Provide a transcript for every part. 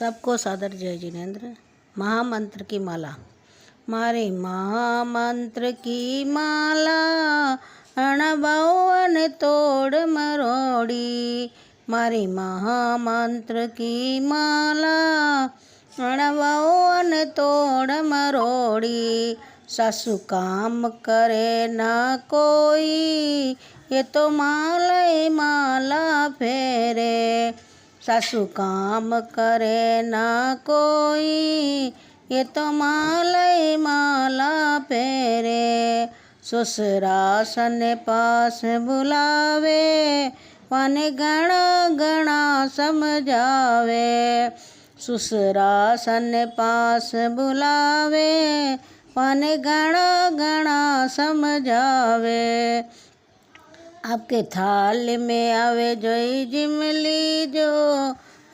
सबको सादर जय जिनेन्द्र। महामंत्र की माला। मारे महामंत्र की माला अणबवन तोड़ मरोड़ी। मारी महामंत्र की माला अणबवन तोड़ मरोड़ी। सासू काम करे ना कोई, ये तो माला ही माला फेरे। सासू काम करे ना कोई, ये तो माला ही माला फेरे। ससुरा सने पास बुलावे, वाने घणा घणा समझावे। ससुरा सने पास बुलावे, वाने घणा घणा समझावे। आपके थाल में आवे जोई जिमली जो,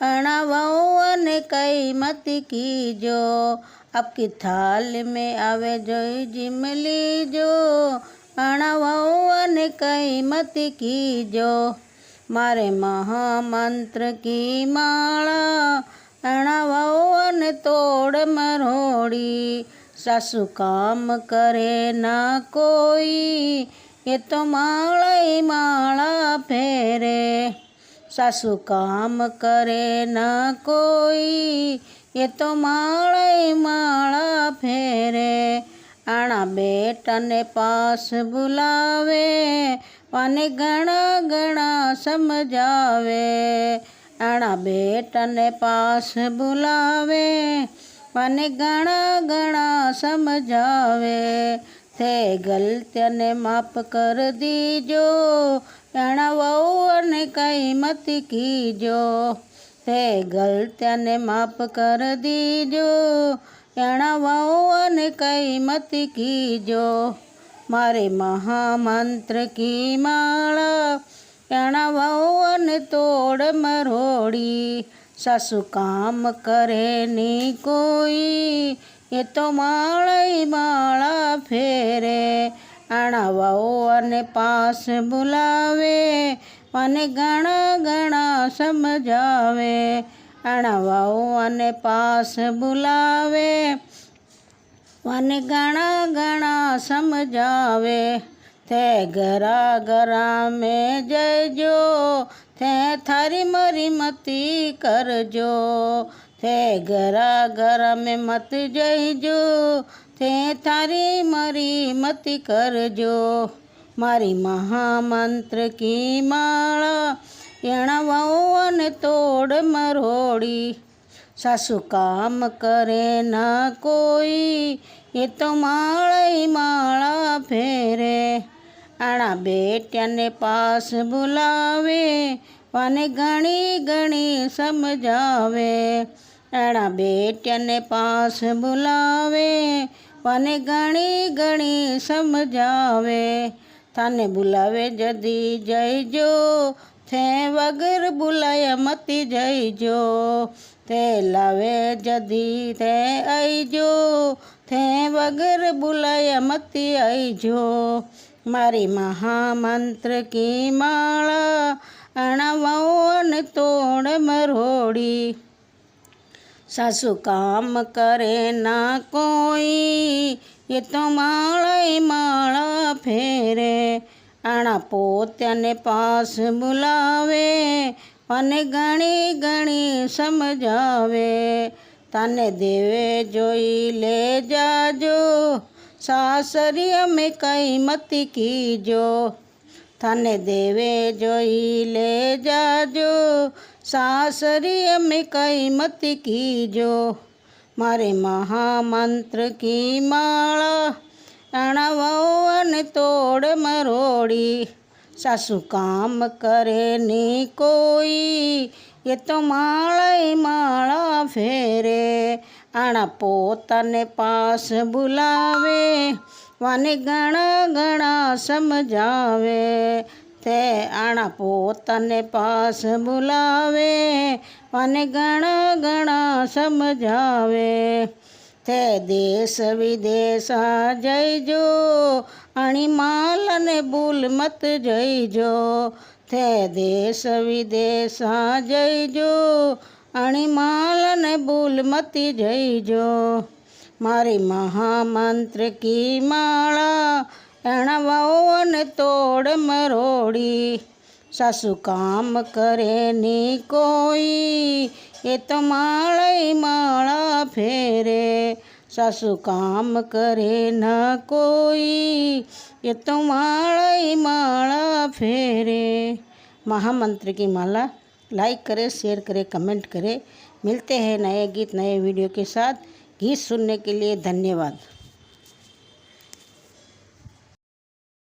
अणाववन कई मत कीजो। आपकी थाल में आवे जोई जिमली जो, अणाववन कई मत कीजो। मारे महामंत्र की माला अणाववन तोड़ मरोड़ी। सासू काम करे ना कोई, ये तो माला ही माला फेरे। सासू काम करे ना कोई, ये तो माला ही माला फेरे। आना बेटा ने पास बुलावे, वाने घणा घणा समझावे। आना बेटा ने पास बुलावे, वाने घणा घणा समझावे। थे गलतियाँ ने माफ़ कर दीजो, अणाववन कई मत कीजो। थे गलतियाँ ने माफ़ कर दीजो, अणाववन कई मत कीजो। मारे महामंत्र की माला अणाववन तोड़ मरोड़ी। सासू काम करे नी कोई, ये तो माला ही माला फेरे। अणाववन पास बुलावे, वाने घणा घणा समझावे। अणाववन पास बुलावे, वाने घणा घणा समझावे। थे घरा घरा में जयजो, थे थारी मरी मती करजो। थे घरा घरा में मत जयजो, थे थारी मरी मती करजो। मारी महामंत्र की माला अणाववन तोड़ मरोड़ी। सासू काम करे ना कोई, ये तो माला ही माला फेरे। आना बेटिया ने पास बुलावे, वाने घणी घणी समझावे। आना बेटिया ने पास बुलावे, वाने घणी घणी समझावे। थाने बुलावे जदी जयजो, थे वगर बुलाया मती जयजो। थे लावे जदी थे आईजो, थे वगर बुलाया मती आईजो। मारी महामंत्र की माला अणाववन तोड़ मरोड़ी। सासू काम करे ना कोई, ये तो माला ही माला फेरे। आना पोत्या ने पास बुलावे, वाने घणी घणी समझावे। ताने देवे जोई ले जाजो, सासरिया में कई मत कीजो। थाने देवे जोई ले जाजो, सासरिया में कई मत कीजो। मारे महामंत्र की माला अणाववन तोड़ मरोड़ी। सासू काम करे नी कोई, ये तो माला ही माला फेरे। आना पोता ने पास बुलावे, वाने घणा घणा समझावे। थे आना पोता ने पास बुलावे, वाने घणा घणा समझावे। थे देश विदेश जयजो, अणी माला ने भूल मत जयजो। थे देश विदेश जयजो, અણી માલને ભૂલ મતી જઈજો મારી મહામંત્ર કી માળા એણા વહુને તોડ મરોડી સાસુ કામ કરે ની કોઈ એ તો માળા ફેરે સાસુ કામ કરે ન કોઈ ये तो माला फेरे। महामंत्र की माला लाइक करें, शेयर करें, कमेंट करें। मिलते हैं नए गीत नए वीडियो के साथ। गीत सुनने के लिए धन्यवाद।